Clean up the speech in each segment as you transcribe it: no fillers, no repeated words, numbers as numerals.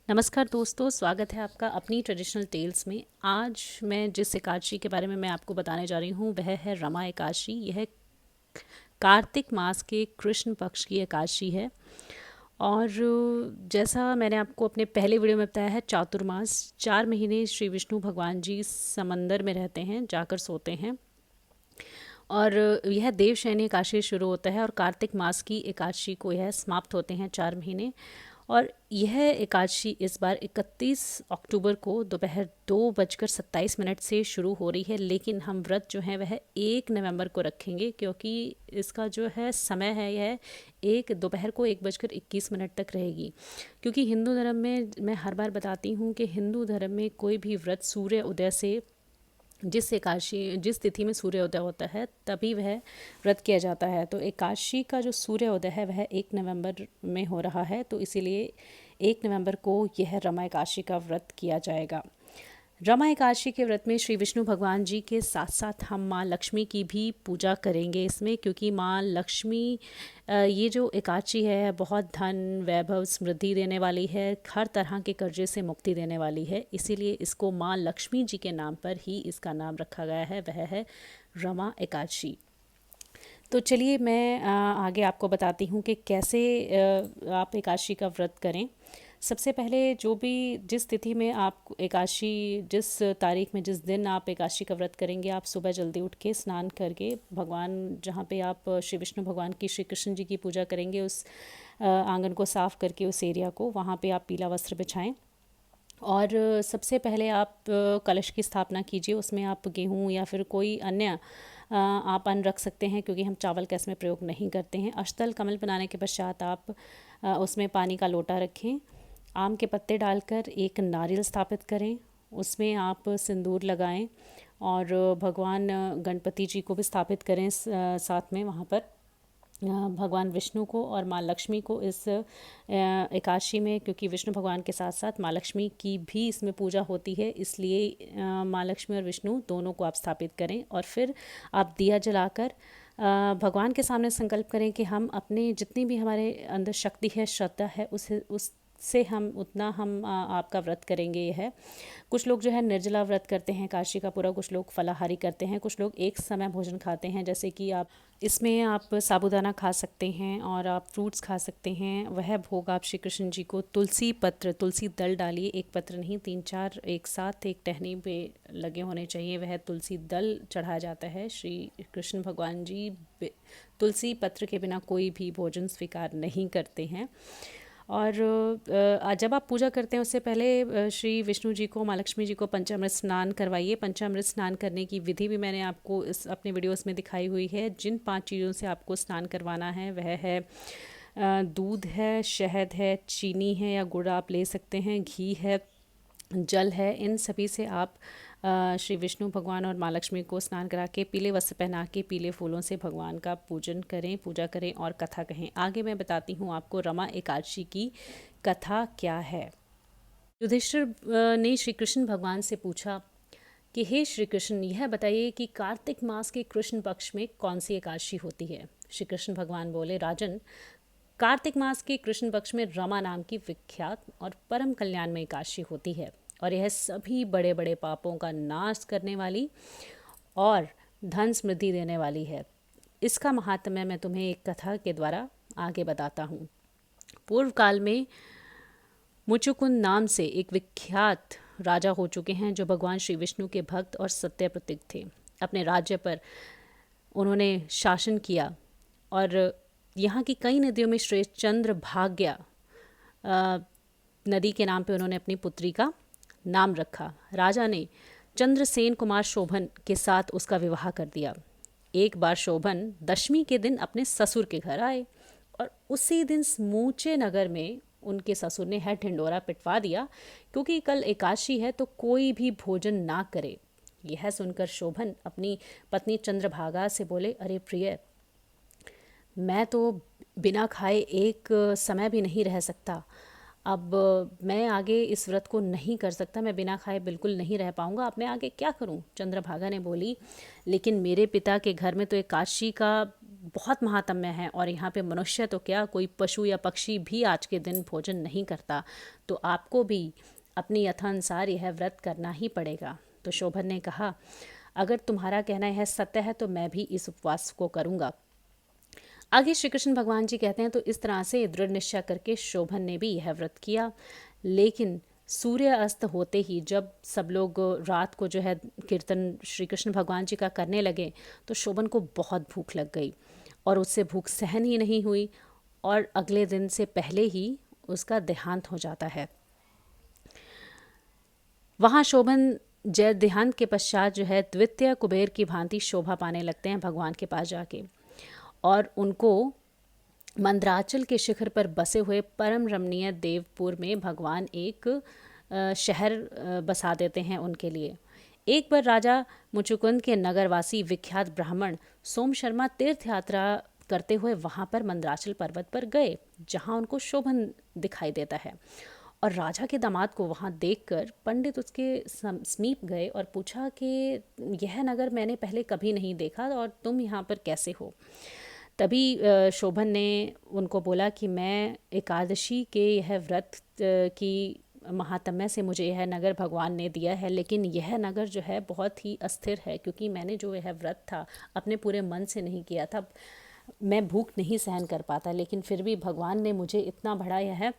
नमस्कार दोस्तों, स्वागत है आपका अपनी ट्रेडिशनल टेल्स में। आज मैं जिस एकादशी के बारे में मैं आपको बताने जा रही हूँ वह है रमा एकादशी। यह कार्तिक मास के कृष्ण पक्ष की एकादशी है। और जैसा मैंने आपको अपने पहले वीडियो में बताया है, चातुर्मास 4 महीने श्री विष्णु भगवान जी समंदर में रहते हैं, जाकर सोते हैं। और यह देवशयनी एकादशी शुरू होता है और कार्तिक मास की एकादशी को यह समाप्त होते हैं 4 महीने। और यह एकादशी इस बार 31 अक्टूबर को दोपहर 2:27 से शुरू हो रही है, लेकिन हम व्रत जो है वह 1 नवंबर को रखेंगे, क्योंकि इसका जो है समय है यह दोपहर को 1:21 तक रहेगी। क्योंकि हिंदू धर्म में मैं हर बार बताती हूँ कि हिंदू धर्म में कोई भी व्रत सूर्य उदय से जिस तिथि में सूर्योदय होता है तभी वह व्रत किया जाता है। तो एकादशी का जो सूर्योदय है वह 1 नवंबर में हो रहा है, तो इसीलिए 1 नवंबर को यह रमा एकादशी का व्रत किया जाएगा। रमा एकादशी के व्रत में श्री विष्णु भगवान जी के साथ साथ हम माँ लक्ष्मी की भी पूजा करेंगे इसमें, क्योंकि माँ लक्ष्मी ये जो एकादशी है बहुत धन वैभव समृद्धि देने वाली है, हर तरह के कर्जे से मुक्ति देने वाली है। इसीलिए इसको माँ लक्ष्मी जी के नाम पर ही इसका नाम रखा गया है, वह है रमा एकादशी। तो चलिए मैं आगे आपको बताती हूँ कि कैसे आप एकादशी का व्रत करें। सबसे पहले जो भी जिस तिथि में आप एकादशी, जिस तारीख में जिस दिन आप एकादशी का व्रत करेंगे, आप सुबह जल्दी उठ के स्नान करके भगवान, जहाँ पे आप श्री विष्णु भगवान की, श्री कृष्ण जी की पूजा करेंगे, उस आंगन को साफ़ करके उस एरिया को, वहाँ पे आप पीला वस्त्र बिछाएं। और सबसे पहले आप कलश की स्थापना कीजिए। उसमें आप गेहूँ या फिर कोई अन्य आप अन्न रख सकते हैं, क्योंकि हम चावल का इसमें प्रयोग नहीं करते हैं। अष्टदल कमल बनाने के पश्चात आप उसमें पानी का लोटा रखें, आम के पत्ते डालकर एक नारियल स्थापित करें, उसमें आप सिंदूर लगाएं और भगवान गणपति जी को भी स्थापित करें साथ में वहाँ पर। भगवान विष्णु को और माँ लक्ष्मी को इस एकादशी में, क्योंकि विष्णु भगवान के साथ साथ माँ लक्ष्मी की भी इसमें पूजा होती है, इसलिए माँ लक्ष्मी और विष्णु दोनों को आप स्थापित करें। और फिर आप दिया जलाकर भगवान के सामने संकल्प करें कि हम अपने जितनी भी हमारे अंदर शक्ति है, श्रद्धा है, उससे हम उतना हम आपका व्रत करेंगे। यह है, कुछ लोग जो है निर्जला व्रत करते हैं एकादशी का पूरा, कुछ लोग फलाहारी करते हैं, कुछ लोग एक समय भोजन खाते हैं। जैसे कि आप इसमें आप साबूदाना खा सकते हैं और आप फ्रूट्स खा सकते हैं। वह भोग आप श्री कृष्ण जी को तुलसी पत्र, तुलसी दल डालिए, एक पत्र नहीं 3-4 एक साथ एक टहनी पे लगे होने चाहिए, वह तुलसी दल चढ़ाया जाता है। श्री कृष्ण भगवान जी तुलसी पत्र के बिना कोई भी भोजन स्वीकार नहीं करते हैं। और जब आप पूजा करते हैं उससे पहले श्री विष्णु जी को, माँ लक्ष्मी जी को पंचामृत स्नान करवाइए। पंचामृत स्नान करने की विधि भी मैंने आपको इस अपने वीडियोस में दिखाई हुई है। जिन 5 चीज़ों से आपको स्नान करवाना है वह है दूध है, शहद है, चीनी है या गुड़ आप ले सकते हैं, घी है, जल है। इन सभी से आप श्री विष्णु भगवान और माँ लक्ष्मी को स्नान करा के, पीले वस्त्र पहना के, पीले फूलों से भगवान का पूजन करें, पूजा करें और कथा कहें। आगे मैं बताती हूँ आपको रमा एकादशी की कथा क्या है। युधिष्ठिर ने श्री कृष्ण भगवान से पूछा कि हे श्री कृष्ण, यह बताइए कि कार्तिक मास के कृष्ण पक्ष में कौन सी एकादशी होती है। श्री कृष्ण भगवान बोले, राजन, कार्तिक मास के कृष्ण पक्ष में रमा नाम की विख्यात और परम कल्याणमय एकादशी होती है, और यह सभी बड़े बड़े पापों का नाश करने वाली और धन समृद्धि देने वाली है। इसका महात्म्य मैं तुम्हें एक कथा के द्वारा आगे बताता हूँ। पूर्व काल में मुचुकुंद नाम से एक विख्यात राजा हो चुके हैं, जो भगवान श्री विष्णु के भक्त और सत्य प्रतीक थे। अपने राज्य पर उन्होंने शासन किया और यहाँ की कई नदियों में श्रेष्ठ चंद्र भाग्या नदी के नाम पे उन्होंने अपनी पुत्री का नाम रखा। राजा ने चंद्रसेन कुमार शोभन के साथ उसका विवाह कर दिया। एक बार शोभन दशमी के दिन अपने ससुर के घर आए और उसी दिन समूचे नगर में उनके ससुर ने है ढिंडोरा पिटवा दिया, क्योंकि कल एकादशी है तो कोई भी भोजन ना करे। यह सुनकर शोभन अपनी पत्नी चंद्रभागा से बोले, अरे प्रिय, मैं तो बिना खाए एक समय भी नहीं रह सकता। अब मैं आगे इस व्रत को नहीं कर सकता, मैं बिना खाए बिल्कुल नहीं रह पाऊंगा। अब मैं आगे क्या करूं? चंद्रभागा ने बोली, लेकिन मेरे पिता के घर में तो एकादशी का बहुत महात्म्य है और यहाँ पे मनुष्य तो क्या, कोई पशु या पक्षी भी आज के दिन भोजन नहीं करता, तो आपको भी अपनी यथानुसार यह व्रत करना ही पड़ेगा। तो शोभन ने कहा, अगर तुम्हारा कहना यह सत्य है तो मैं भी इस उपवास को करूँगा। आगे श्री कृष्ण भगवान जी कहते हैं, तो इस तरह से दृढ़ निश्चय करके शोभन ने भी यह व्रत किया। लेकिन सूर्य अस्त होते ही जब सब लोग रात को जो है कीर्तन श्री कृष्ण भगवान जी का करने लगे, तो शोभन को बहुत भूख लग गई और उससे भूख सहन ही नहीं हुई और अगले दिन से पहले ही उसका देहांत हो जाता है। वहाँ शोभन जय देहांत के पश्चात जो है द्वितीय कुबेर की भांति शोभा पाने लगते हैं भगवान के पास जाके, और उनको मंदराचल के शिखर पर बसे हुए परम रमणीय देवपुर में भगवान एक शहर बसा देते हैं उनके लिए। एक बार राजा मुचुकुंद के नगरवासी विख्यात ब्राह्मण सोम शर्मा तीर्थ यात्रा करते हुए वहाँ पर मंदराचल पर्वत पर गए, जहाँ उनको शोभन दिखाई देता है। और राजा के दामाद को वहाँ देखकर पंडित उसके समीप गए और पूछा कि यह नगर मैंने पहले कभी नहीं देखा और तुम यहाँ पर कैसे हो। तभी शोभन ने उनको बोला कि मैं एकादशी के यह व्रत की महात्म्य से मुझे यह नगर भगवान ने दिया है, लेकिन यह नगर जो है बहुत ही अस्थिर है, क्योंकि मैंने जो यह व्रत था अपने पूरे मन से नहीं किया था। मैं भूख नहीं सहन कर पाता, लेकिन फिर भी भगवान ने मुझे इतना बड़ा यह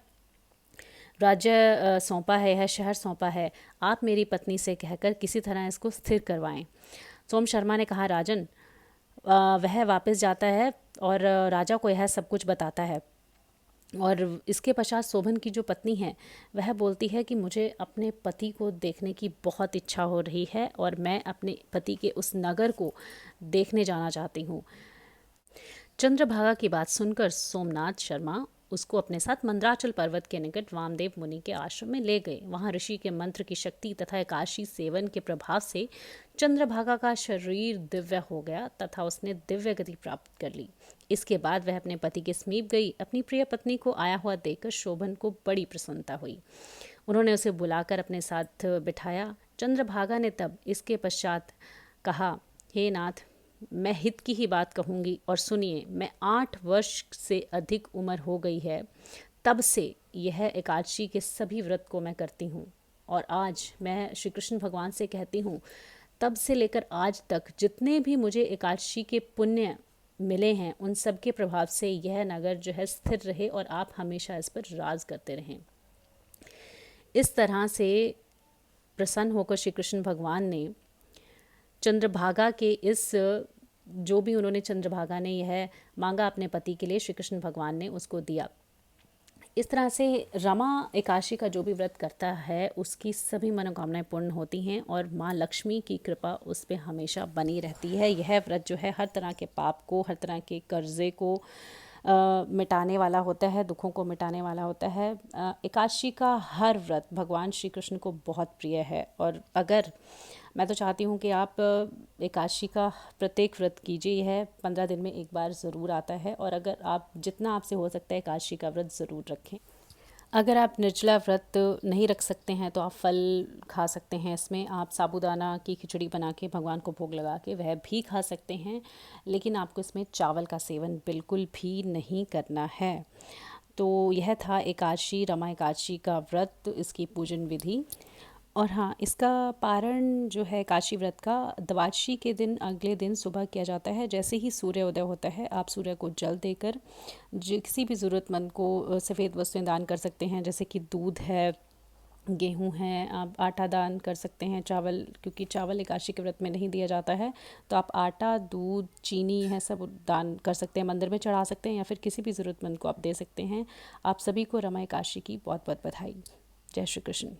राज्य सौंपा है, यह शहर सौंपा है, आप मेरी पत्नी से कहकर किसी तरह इसको स्थिर करवाएं। सोम शर्मा ने कहा, राजन, वह वापस जाता है और राजा को यह सब कुछ बताता है। और इसके पश्चात शोभन की जो पत्नी है वह बोलती है कि मुझे अपने पति को देखने की बहुत इच्छा हो रही है और मैं अपने पति के उस नगर को देखने जाना चाहती हूँ। चंद्रभागा की बात सुनकर सोमनाथ शर्मा उसको अपने साथ मंदराचल पर्वत के निकट वामदेव मुनि के आश्रम में ले गए। वहाँ ऋषि के मंत्र की शक्ति तथा एकादशी सेवन के प्रभाव से चंद्रभागा का शरीर दिव्य हो गया तथा उसने दिव्य गति प्राप्त कर ली। इसके बाद वह अपने पति के समीप गई। अपनी प्रिय पत्नी को आया हुआ देखकर शोभन को बड़ी प्रसन्नता हुई। उन्होंने उसे बुलाकर अपने साथ बिठाया। चंद्रभागा ने तब इसके पश्चात कहा, हे नाथ, मैं हित की ही बात कहूँगी और सुनिए, मैं 8 वर्ष से अधिक उम्र हो गई है, तब से यह एकादशी के सभी व्रत को मैं करती हूँ और आज मैं श्री कृष्ण भगवान से कहती हूँ, तब से लेकर आज तक जितने भी मुझे एकादशी के पुण्य मिले हैं उन सब के प्रभाव से यह नगर जो है स्थिर रहे और आप हमेशा इस पर राज करते रहें। इस तरह से प्रसन्न होकर श्री कृष्ण भगवान ने चंद्रभागा के इस जो भी उन्होंने चंद्रभागा ने यह मांगा अपने पति के लिए, श्री कृष्ण भगवान ने उसको दिया। इस तरह से रमा एकादशी का जो भी व्रत करता है उसकी सभी मनोकामनाएं पूर्ण होती हैं और माँ लक्ष्मी की कृपा उस पर हमेशा बनी रहती है। यह व्रत जो है हर तरह के पाप को, हर तरह के कर्जे को मिटाने वाला होता है, दुखों को मिटाने वाला होता है। एकादशी का हर व्रत भगवान श्री कृष्ण को बहुत प्रिय है और अगर मैं तो चाहती हूँ कि आप एकादशी का प्रत्येक व्रत कीजिए। यह 15 दिन में एक बार ज़रूर आता है और अगर आप जितना आपसे हो सकता है एकादशी का व्रत ज़रूर रखें। अगर आप निर्जला व्रत नहीं रख सकते हैं तो आप फल खा सकते हैं। इसमें आप साबूदाना की खिचड़ी बना के भगवान को भोग लगा के वह भी खा सकते हैं, लेकिन आपको इसमें चावल का सेवन बिल्कुल भी नहीं करना है। तो यह था एकादशी, रमा एकादशी का व्रत, इसकी पूजन विधि। और हाँ, इसका पारण जो है एकादशी व्रत का द्वादशी के दिन अगले दिन सुबह किया जाता है। जैसे ही सूर्योदय होता है आप सूर्य को जल देकर किसी भी ज़रूरतमंद को सफ़ेद वस्तुएं दान कर सकते हैं, जैसे कि दूध है, गेहूं है, आप आटा दान कर सकते हैं, चावल, क्योंकि चावल एकादशी के व्रत में नहीं दिया जाता है, तो आप आटा, दूध, चीनी है सब दान कर सकते हैं, मंदिर में चढ़ा सकते हैं या फिर किसी भी ज़रूरतमंद को आप दे सकते हैं। आप सभी को रमा एकादशी की बहुत बहुत बधाई। जय श्री कृष्ण।